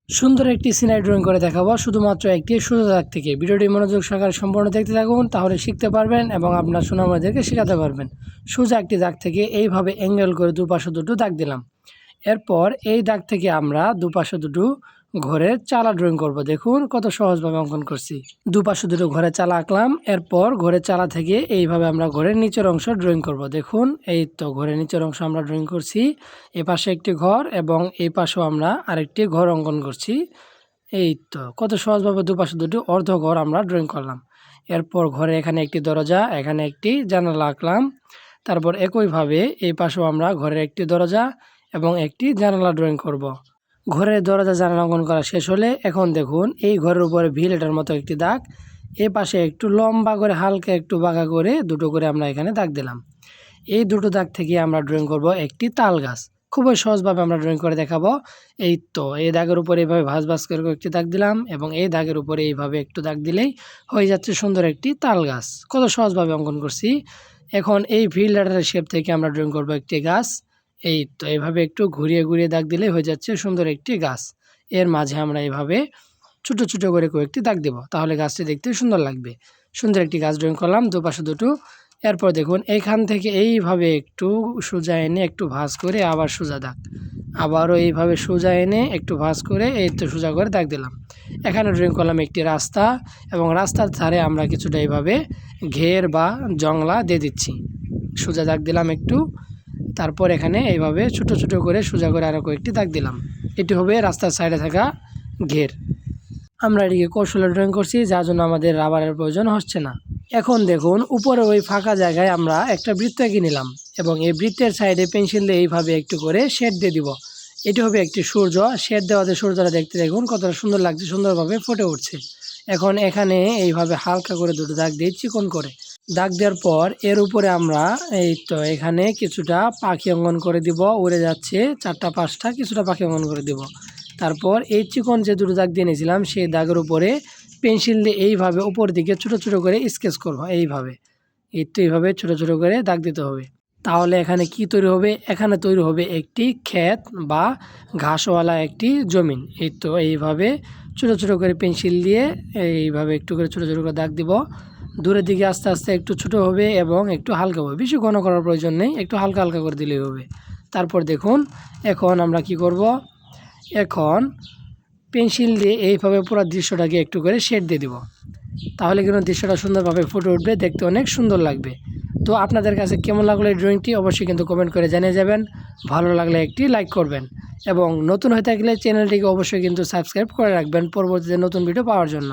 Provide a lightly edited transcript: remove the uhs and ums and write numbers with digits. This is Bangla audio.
সুন্দর একটি সিনারি ড্রয়িং করে দেখাবো শুধুমাত্র একটি সোজা দাগ থেকে। ভিডিওটি মনোযোগ সহকারে সম্পূর্ণ দেখতে থাকুন, তাহলে শিখতে পারবেন এবং আপনার সোনামণিদেরকে শেখাতে পারবেন। সোজা একটি দাগ থেকে এইভাবে অ্যাঙ্গেল করে দুপাশে দুটো দাগ দিলাম। এরপর এই দাগ থেকে আমরা দুপাশে দুটো ঘরের চালা ড্রয়িং করব। দেখুন কত সহজভাবে অঙ্কন করছি। দুপাশে দুটো ঘরের চালা আঁকলাম। এরপর ঘরের চালা থেকে এইভাবে আমরা ঘরের নিচের অংশ ড্রয়িং করব। দেখুন এই তো ঘরের নিচের অংশ আমরা ড্রয়িং করছি। এ পাশে একটি ঘর এবং এই পাশেও আমরা আরেকটি ঘর অঙ্কন করছি। এই তো কত সহজভাবে দুপাশে দুটো অর্ধ ঘর আমরা ড্রয়িং করলাম। এরপর ঘরে এখানে একটি দরজা, এখানে একটি জানালা আঁকলাম। তারপর একইভাবে এই পাশেও আমরা ঘরের একটি দরজা এবং একটি জানালা ড্রয়িং করব। ঘরের দরজা জানালা অঙ্কন করা শেষ হলে এখন দেখুন এই ঘরের উপরে ভিলেটার মতো একটি দাগ, এ পাশে একটু লম্বা করে হালকা একটু বাঁকা করে দুটো করে আমরা এখানে দাগ দিলাম। এই দুটো দাগ থেকে আমরা ড্রয়িং করব একটি তাল গাছ। খুবই সহজভাবে আমরা ড্রয়িং করে দেখাবো। এই তো এই দাগের উপরে এইভাবে ভাঁজ ভাঁজ করে একটি দাগ দিলাম এবং এই দাগের উপরে এইভাবে একটু দাগ দিলেই হয়ে যাচ্ছে সুন্দর একটি তাল গাছ। কত সহজভাবে অঙ্কন করছি। এখন এই ভিল লেটারের শেপ থেকে আমরা ড্রয়িং করব একটি গাছ। এই তো এইভাবে একটু ঘুরিয়ে ঘুরিয়ে দাগ দিলে হয়ে যাচ্ছে সুন্দর একটি গাছ। এর মাঝে আমরা এইভাবে ছোটো ছোটো করে কয়েকটি দাগ দেব, তাহলে গাছটি দেখতে সুন্দর লাগবে। সুন্দর একটি গাছ ড্রয়িং করলাম দুপাশে দুটো। এরপর দেখুন এইখান থেকে এইভাবে একটু সোজা এনে একটু ভাঁজ করে আবার সোজা দাগ, আবারও এইভাবে সোজা এনে একটু ভাঁজ করে এই তো সোজা করে দাগ দিলাম। এখানে ড্রয়িং করলাম একটি রাস্তা এবং রাস্তার ধারে আমরা কিছুটা এইভাবে ঘের বা জংলা দিয়ে দিচ্ছি। সোজা দাগ দিলাম একটু, তারপর এখানে এইভাবে ছোট ছোট করে সোজা করে আরও কয়েকটি দাগ দিলাম। এটি হবে রাস্তার সাইডে থাকা ঘের। আমরা এটিকে কৌশলে ড্রয়িং করছি, যার জন্য আমাদের রাবারের প্রয়োজন হচ্ছে না। এখন দেখুন উপরে ওই ফাঁকা জায়গায় আমরা একটা বৃত্ত এঁকে নিলাম এবং এই বৃত্তের সাইডে পেন্সিল দিয়ে এইভাবে একটু করে শেড দিয়ে দিব। এটি হবে একটি সূর্য। শেড দেওয়াতে সূর্যটা দেখতে দেখুন কতটা সুন্দর লাগছে, সুন্দরভাবে ফুটে উঠছে। এখন এখানে এইভাবে হালকা করে দুটো দাগ দিয়ে চিকন করে দাগ দেওয়ার পর এর উপরে আমরা এই তো এখানে কিছুটা পাখি অঙ্কন করে দিব। উড়ে যাচ্ছে চারটা পাঁচটা, কিছুটা পাখি অঙ্কন করে দিব। তারপর এই চিকন যে দুটো দাগ দিয়ে নিয়েছিলাম সেই দাগের উপরে পেন্সিল দিয়ে এইভাবে উপর দিকে ছোট ছোট করে স্কেচ করব। এইভাবে এই তো এইভাবে ছোট ছোট করে দাগ দিতে হবে। তাহলে এখানে কি তৈরি হবে? এখানে তৈরি হবে একটি ক্ষেত বা ঘাসওয়ালা একটি জমিন। এই তো এইভাবে ছোট ছোট করে পেন্সিল দিয়ে এইভাবে একটু করে ছোট ছোট করে দাগ দিব। দূরের দিকে আস্তে আস্তে একটু ছোট হবে এবং একটু হালকা হবে, বেশি ঘন করার প্রয়োজন নেই, একটু হালকা হালকা করে দিলেই হবে। তারপর দেখুন এখন আমরা কি করব, এখন পেন্সিল দিয়ে এইভাবে পুরো দৃশ্যটাকে একটু করে শেড দিয়ে দিব। তাহলে কিন্তু দৃশ্যটা সুন্দরভাবে ফুটে উঠবে, দেখতে অনেক সুন্দর লাগবে। তো আপনাদের কাছে কেমন লাগলো এই ড্রয়িংটি অবশ্যই কিন্তু কমেন্ট করে জানিয়ে যাবেন। ভালো লাগলে একটি লাইক করবেন এবং নতুন হয়ে থাকলে চ্যানেলটিকে অবশ্যই কিন্তু সাবস্ক্রাইব করে রাখবেন পরবর্তীতে নতুন ভিডিও পাওয়ার জন্য।